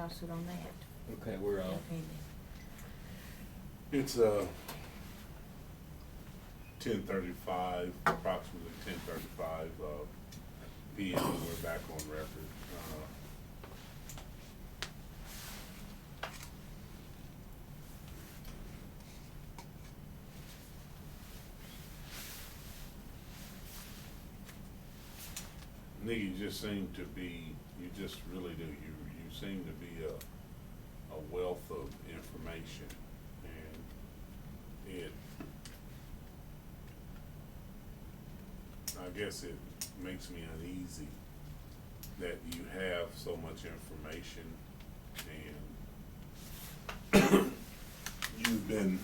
lawsuit on that. Okay, we're on. It's 10:35, approximately 10:35 p.m. We're back on record. Nikki, you just seem to be, you just really do, you seem to be a wealth of information, and I guess it makes me uneasy that you have so much information, and you've been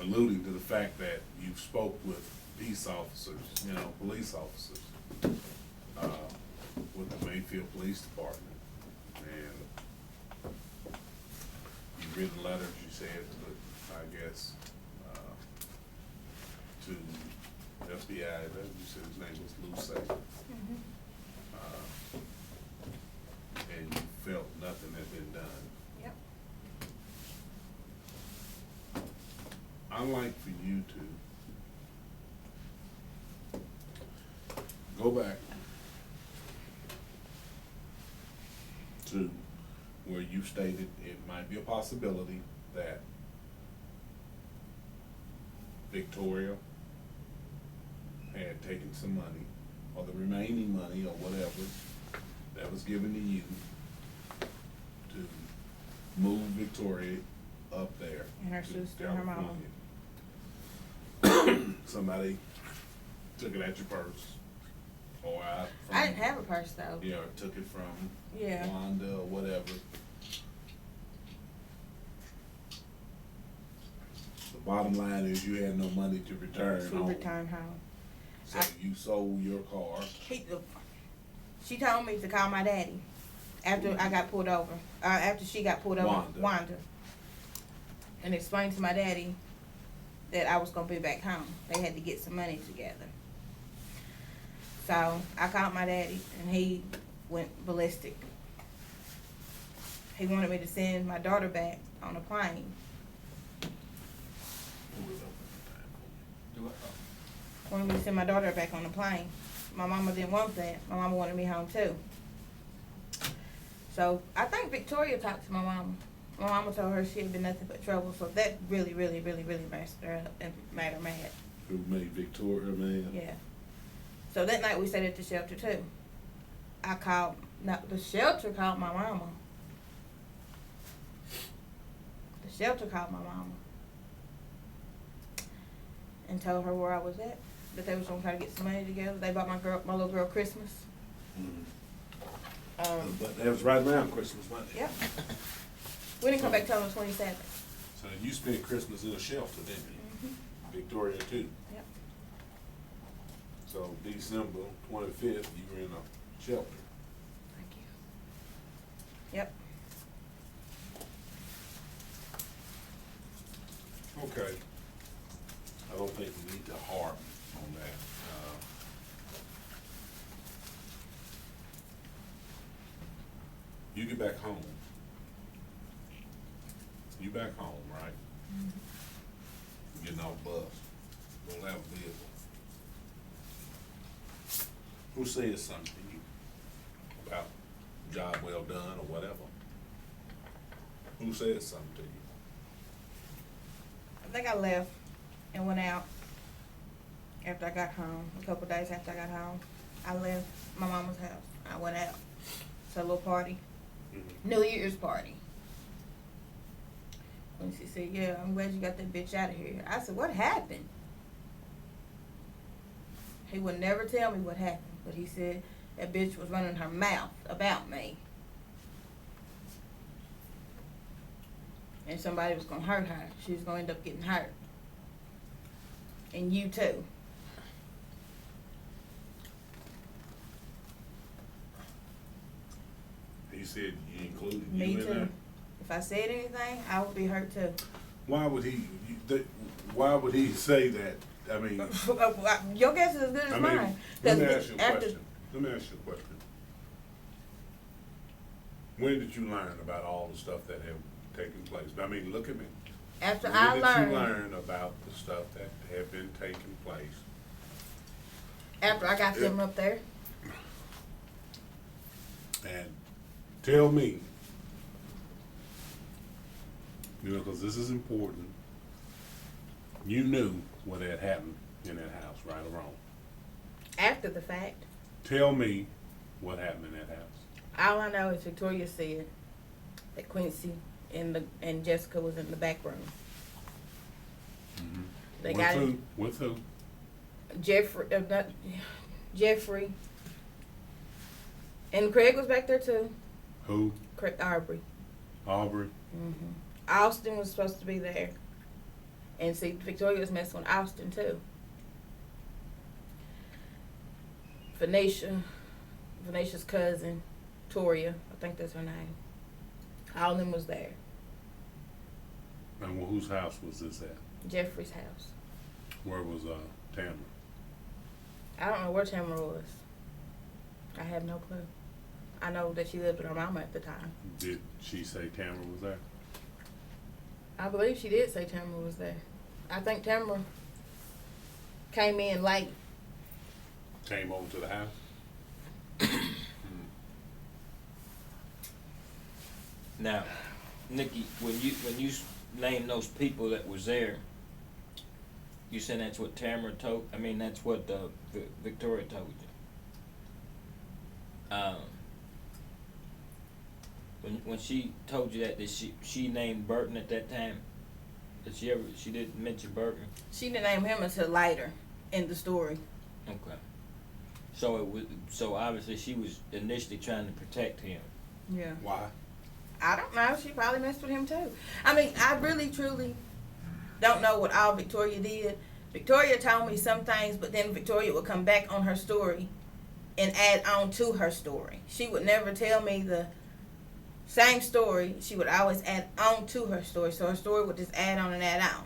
alluding to the fact that you've spoke with peace officers, police officers, with the Mayfield Police Department, and you've written letters, you said, I guess, to FBI, you said his name was Luce. And you felt nothing had been done. Yep. I'd like for you to go back to where you stated it might be a possibility that Victoria had taken some money, or the remaining money, or whatever, that was given to you to move Victoria up there. And her to sister and her mama. California. Somebody took it at your purse, or out from. I didn't have a purse though. Yeah, or took it from Yeah. Wanda or whatever. The bottom line is you had no money to return She home. returned home. So you sold your car. She told me to call my daddy after I got pulled over. After she got pulled over, Wanda, and explained to my daddy that I was gonna be back home. They had to get some money together. So I called my daddy, and he went ballistic. He wanted me to send my daughter back on a plane. Do it. Wanted me to send my daughter back on the plane. My mama didn't want that. My mama wanted me home too. So I think Victoria talked to my mama. My mama told her she had been nothing but trouble. So that really, really, really, really messed her up and made her mad. Who made Victoria mad? Yeah. So that night we stayed at the shelter too. The shelter called my mama. The shelter called my mama and told her where I was at. That they was gonna try to get some money together. They bought my little girl Christmas. But that was right around Christmas, wasn't it? Yep. We didn't come back till on the 27th. So you spent Christmas in a shelter, didn't you? Victoria too. Yep. So December 25th, you were in a shelter. Thank you. Yep. Okay. I don't think we need to harp on that. You get back home. You back home, right? You getting off bus. Don't have a vehicle. Who says something to you about job well done or whatever? Who says something to you? I think I left and went out after I got home. A couple days after I got home, I left my mama's house. I went out to a little party, New Year's party. And she said, "Yeah, I'm glad you got that bitch out of here." I said, "What happened?" He would never tell me what happened, but he said that bitch was running her mouth about me. And somebody was gonna hurt her. She was gonna end up getting hurt. And you too. He said you included Me you in too. there? If I said anything, I would be hurt too. Why would he say that? I mean, Your guess is as good as mine. let me ask you a After- question. Let me ask you a question. When did you learn about all the stuff that have taken place? I mean, look at me. After When I did learned. you learn about the stuff that have been taking place? After I got them Yeah. up there. And tell me, because this is important, you knew what had happened in that house, right or wrong? After the fact. Tell me what happened in that house. All I know is Victoria said that Quincy and Jessica was in the back room. Mm-hmm. They With got who? it. With who? Jeffrey. And Craig was back there too. Who? Craig Aubrey. Aubrey? Mm-hmm. Austin was supposed to be there. And see, Victoria was messing with Austin too. Venetia's cousin, Toria, I think that's her name. All of them was there. And whose house was this at? Jeffrey's house. Where was Tamara? I don't know where Tamara was. I have no clue. I know that she lived with her mama at the time. Did she say Tamara was there? I believe she did say Tamara was there. I think Tamara came in late. Came over to the house? Now, Nikki, when you named those people that was there, you said that's what Tamara told. I mean, that's what Victoria told you. When she told you that, did she named Burton at that time? Did she didn't mention Burton? She didn't name him until later in the story. Okay. So obviously she was initially trying to protect him. Yeah. Why? I don't know. She probably messed with him too. I mean, I really, truly don't know what all Victoria did. Victoria told me some things, but then Victoria would come back on her story and add on to her story. She would never tell me the same story. She would always add on to her story. So her story would just add on and add on.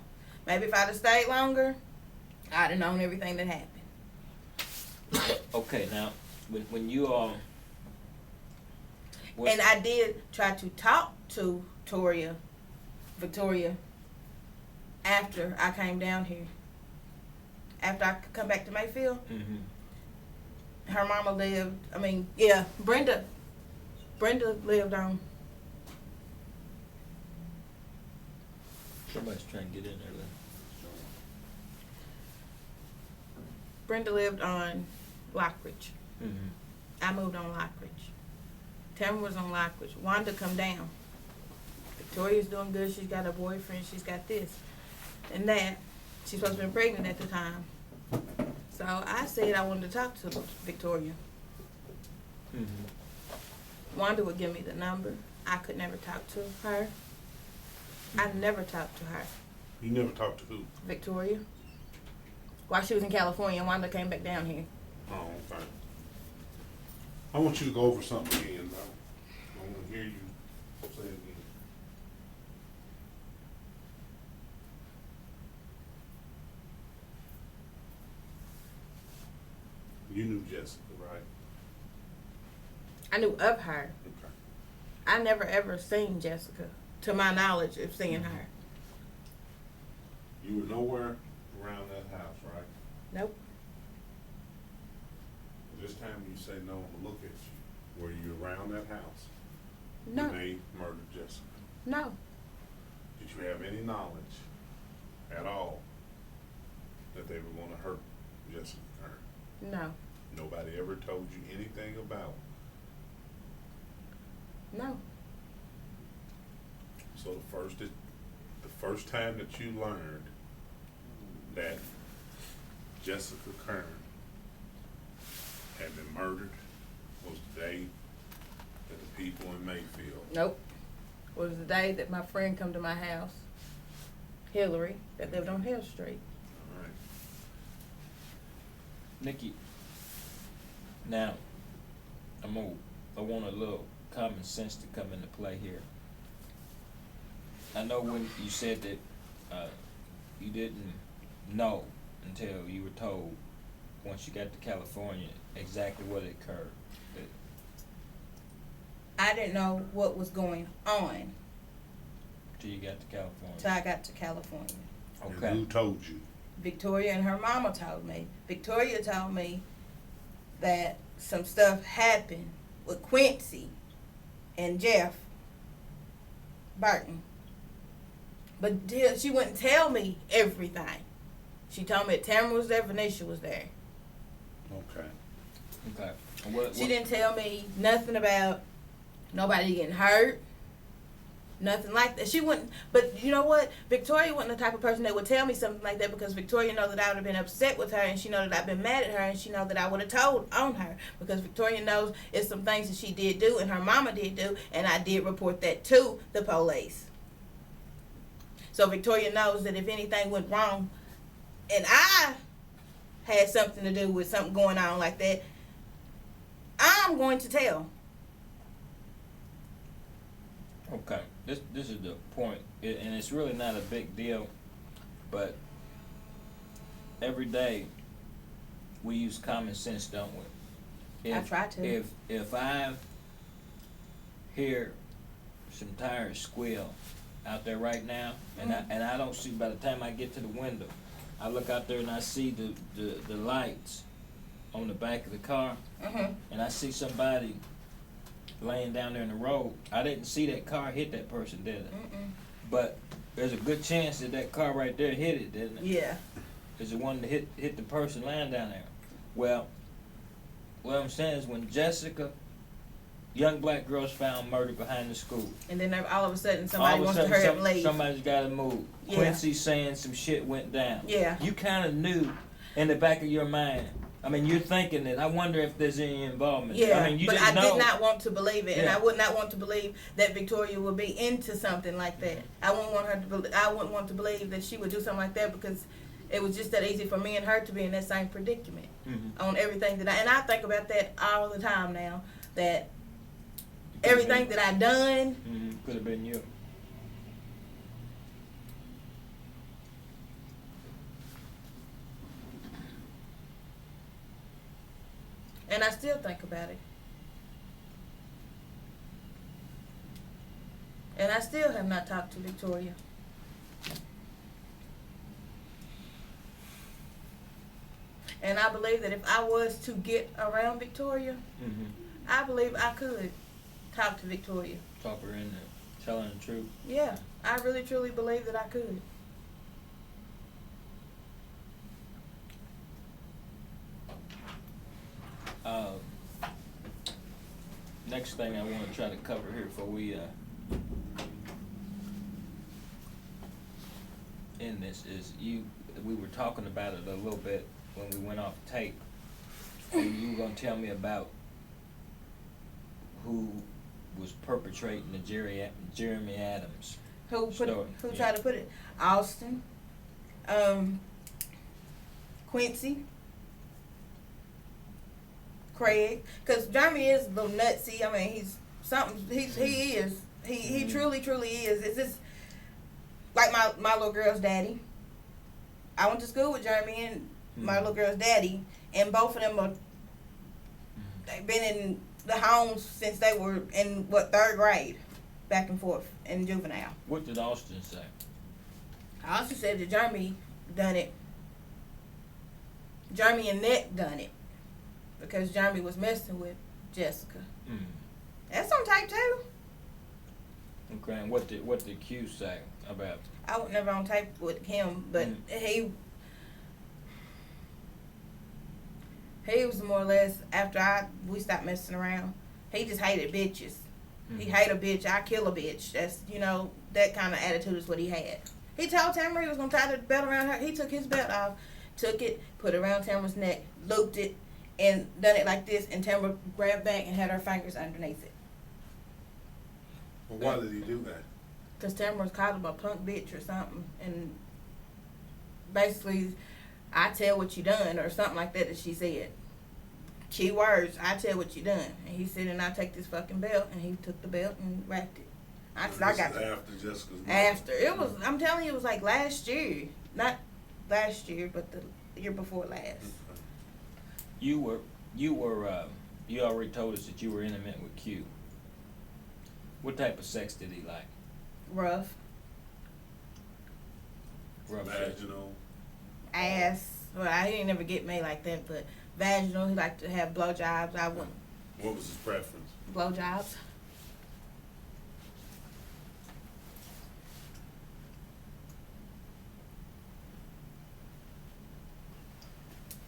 Maybe if I'd have stayed longer, I'd have known everything that happened. Okay, now when you and I did try to talk to Victoria, after I came down here. After I come back to Mayfield, mm-hmm. her mama lived. Brenda lived on. Somebody's trying to get in there. Brenda lived on Lockridge. Mm-hmm. I moved on Lockridge. Tamara was on Lockridge. Wanda come down. Victoria's doing good. She's got a boyfriend. She's got this and that. She's supposed to be pregnant at the time. So I said I wanted to talk to Victoria. Mm-hmm. Wanda would give me the number. I could never talk to her. I never talked to her. You never talked to who? Victoria. While she was in California, Wanda came back down here. Oh, okay. I want you to go over something again, though. I want to hear you say it again. You knew Jessica, right? I knew of her. Okay. I never ever seen Jessica, to my knowledge of seeing her. You were nowhere around that house, right? Nope. This time you say no, I'm gonna look at you. Were you around that house No. when they murdered Jessica? No. Did you have any knowledge at all that they were gonna hurt Jessica Kern? No. Nobody ever told you anything about it? No. So the first time that you learned that Jessica Kern had been murdered was the day that the people in Mayfield. Nope. It was the day that my friend come to my house, Hillary, that lived on Hill Street. All right. Nikki, now I want a little common sense to come into play here. I know when you said that you didn't know until you were told once you got to California exactly what occurred. I didn't know what was going on Till you got to California. till I got to California. Okay. And who told you? Victoria and her mama told me. Victoria told me that some stuff happened with Quincy and Jeff Burton. But she wouldn't tell me everything. She told me that Tamara was there, Venetia was there. Okay. Okay. And what, She didn't tell me nothing about nobody getting hurt. Nothing like that. She wouldn't, but you know what? Victoria wasn't the type of person that would tell me something like that, because Victoria knows that I would have been upset with her, and she knows that I've been mad at her, and she knows that I would have told on her, because Victoria knows it's some things that she did do and her mama did do, and I did report that to the police. So Victoria knows that if anything went wrong and I had something to do with something going on like that, I'm going to tell. Okay. This is the point, and it's really not a big deal, but every day we use common sense, don't we? I try to. If I hear some tires squeal out there right now, and I don't see, by the time I get to the window, I look out there and I see the lights on the back of the car, and I see somebody laying down there in the road. I didn't see that car hit that person, did it? But there's a good chance that that car right there hit it, didn't it? Yeah. Is the one that hit the person laying down there. Well, what I'm saying is, when Jessica, young black girl's found murdered behind the school. And then all of a sudden somebody wants to hurry up and leave. Somebody's got to move. Yeah. Quincy saying some shit went down. Yeah. You kind of knew in the back of your mind. I mean, you're thinking that, I wonder if there's any involvement. Yeah, I mean, you but didn't I know. did not want to believe it, and Yeah. I would not want to believe that Victoria would be into something like that. I wouldn't want her to. I wouldn't want to believe that she would do something like that, because it was just that easy for me and her to be in that same predicament on everything that and I think about that all the time now. That everything that I done Could have been you. and I still think about it. And I still have not talked to Victoria. And I believe that if I was to get around Victoria, I believe I could talk to Victoria. Talk her in there, tell her the truth. Yeah, I really truly believe that I could. Next thing I want to try to cover here before we end this is we were talking about it a little bit when we went off tape, and you were going to tell me about who was perpetrating the Jeremy Adams Who story. tried to put it? Austin, Quincy, Craig. Because Jeremy is a little nutsy. I mean, he's something. He is. He truly is. It's just like my little girl's daddy. I went to school with Jeremy and my little girl's daddy, and both of them they've been in the homes since they were in third grade, back and forth in juvenile. What did Austin say? Austin said that Jeremy done it. Jeremy and Nick done it because Jeremy was messing with Jessica. That's on tape too. Okay, and what did Q say about? I was never on tape with him, but he was more or less, after we stopped messing around, he just hated bitches. He hate a bitch, I kill a bitch. That's, that kind of attitude is what he had. He told Tamara he was going to tie the belt around her. He took his belt off, took it, put it around Tamara's neck, looped it, and done it like this, and Tamara grabbed back and had her fingers underneath it. Well, why did he do that? Because Tamara called him a punk bitch or something, and basically, I tell what you done, or something like that she said. Key words, I tell what you done. And he said, and I take this fucking belt, and he took the belt and wrapped it. I said, I got this after Jessica's murder. After. It was, I'm telling you, it was like last year. Not last year, but the year before last. You already told us that you were intimate with Q. What type of sex did he like? Rough. Rough sex. Vaginal. Ass. Well, he didn't never get me like that, but vaginal. He liked to have blowjobs. I wouldn't. What was his preference? Blowjobs.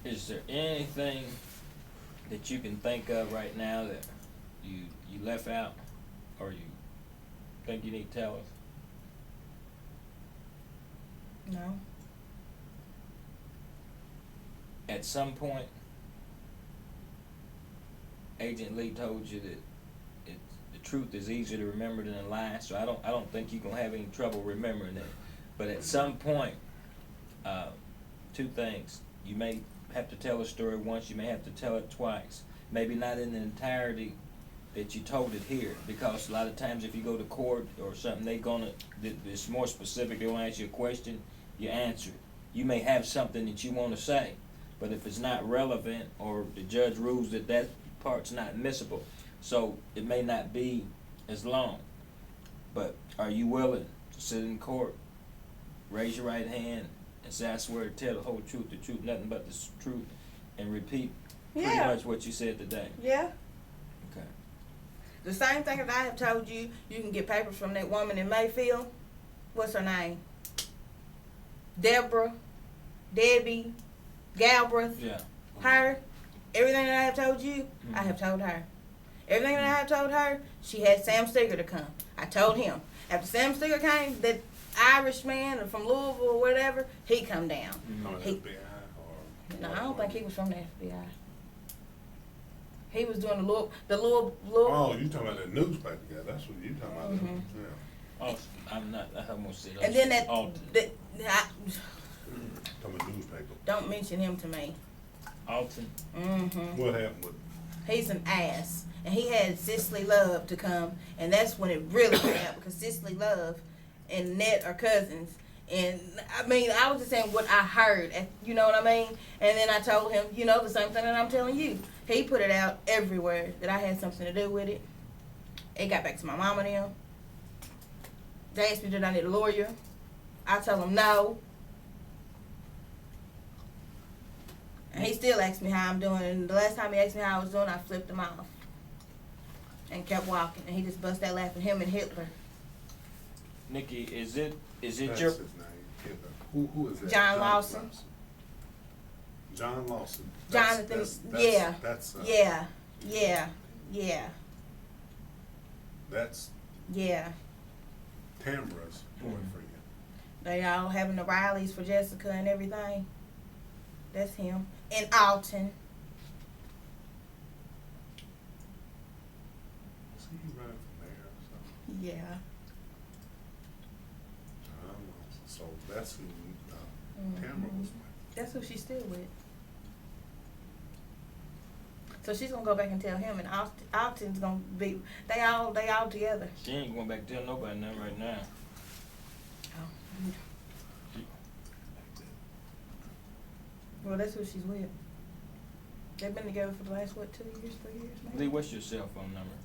Is there anything that you can think of right now that you left out, or you think you need to tell us? No. At some point, Agent Lee told you that the truth is easier to remember than a lie, so I don't think you're gonna have any trouble remembering it. But at some point, two things. You may have to tell a story once, you may have to tell it twice. Maybe not in the entirety that you told it here, because a lot of times if you go to court or something, it's more specific, they'll ask you a question, you answer it. You may have something that you want to say, but if it's not relevant, or the judge rules that that part's not admissible, so it may not be as long. But are you willing to sit in court, raise your right hand, and say, I swear to tell the whole truth, nothing but the truth, and repeat pretty much what you said today? Yeah. Okay. The same thing that I have told you, you can get papers from that woman in Mayfield. What's her name? Deborah, Debbie, Galbraith. Yeah. Her. Everything that I have told you, I have told her. Everything that I have told her, she had Sam Steger to come. I told him. After Sam Steger came, that Irish man or from Louisville or whatever, he come down. He, FBI no, I don't think he was from the FBI. He was doing the Louisville. Oh, you talking about that newspaper guy? That's what you talking about. Mhm. Yeah. Oh, I'm not. I almost said. And then that, Alton. Talking about newspaper. Don't mention him to me. Alton. Mm-hmm. What happened with? He's an ass. And he had Cicely Love to come, and that's when it really went out, because Cicely Love and Ned are cousins. And I mean, I was just saying what I heard, you know what I mean? And then I told him, you know, the same thing that I'm telling you. He put it out everywhere that I had something to do with it. It got back to my mama and them. They asked me, did I need a lawyer? I told them no. And he still asked me how I'm doing. And the last time he asked me how I was doing, I flipped him off. And kept walking. And he just bust out laughing, him and Hitler. Nikki, is it That's your? his name. Who is that? John Lawson. John Lawson. Jonathan, yeah. That's Yeah. That's Tamara's boyfriend. They all having the rallies for Jessica and everything. That's him. In Alton. Is he running for mayor or something? Yeah. John Lawson. So that's who Tamara was with. That's who she's still with. So she's gonna go back and tell him, and Alton's gonna be. They all together. She ain't going back to tell nobody nothing right now. Oh. Well, that's who she's with. They've been together for the last 2 years, 3 years, maybe. Lee, what's your cell phone number?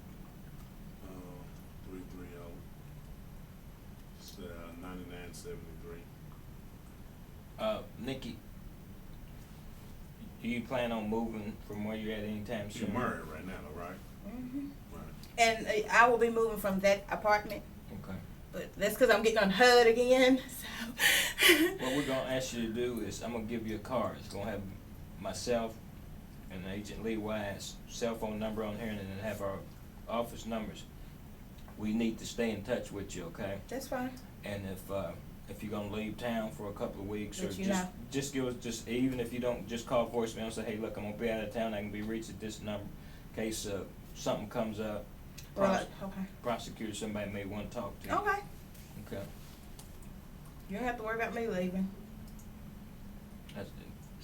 330-9973. Nikki, do you plan on moving from where you're at anytime You're soon? married right now, though, right? Mhm. Right. And I will be moving from that apartment, Okay. but that's because I'm getting on HUD again. So. What we're gonna ask you to do is, I'm gonna give you a card. It's gonna have myself and Agent Lee Wise' cell phone number on here, and then have our office numbers. We need to stay in touch with you, okay? That's fine. And if you're gonna leave town for a couple of weeks, or Let you know. just give us, even if you don't, just call voicemail and say, hey, look, I'm gonna be out of town, I can be reached at this number, in case something comes up. Right. Okay. Prosecutor, somebody may wanna talk to you. Okay. Okay. You don't have to worry about me leaving.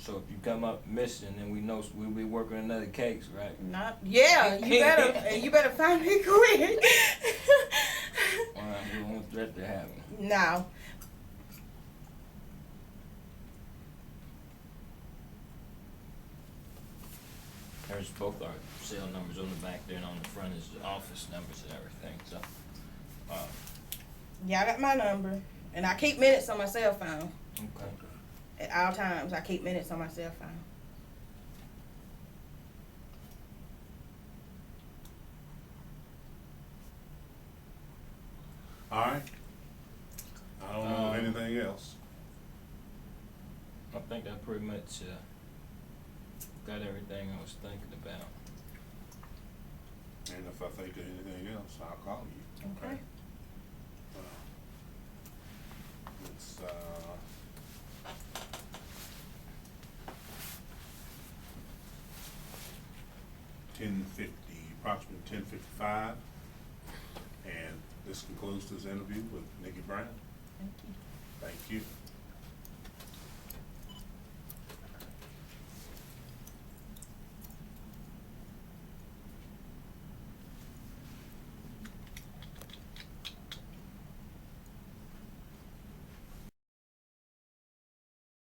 So if you come up missing, then we know we'll be working another case, right? Not. Yeah. You better find me quick. Well, we don't want that to happen. No. There's both our cell numbers on the back there, and on the front is the office numbers and everything, so. Y'all got my number, and I keep minutes on my cell phone. Okay. At all times, I keep minutes on my cell phone. All right. I don't know of anything else. I think I pretty much, got everything I was thinking about. And if I think of anything else, I'll call you. Okay. It's, 10:50, approximately 10:55. And this concludes this interview with Nikki Brown. Thank you. Thank you.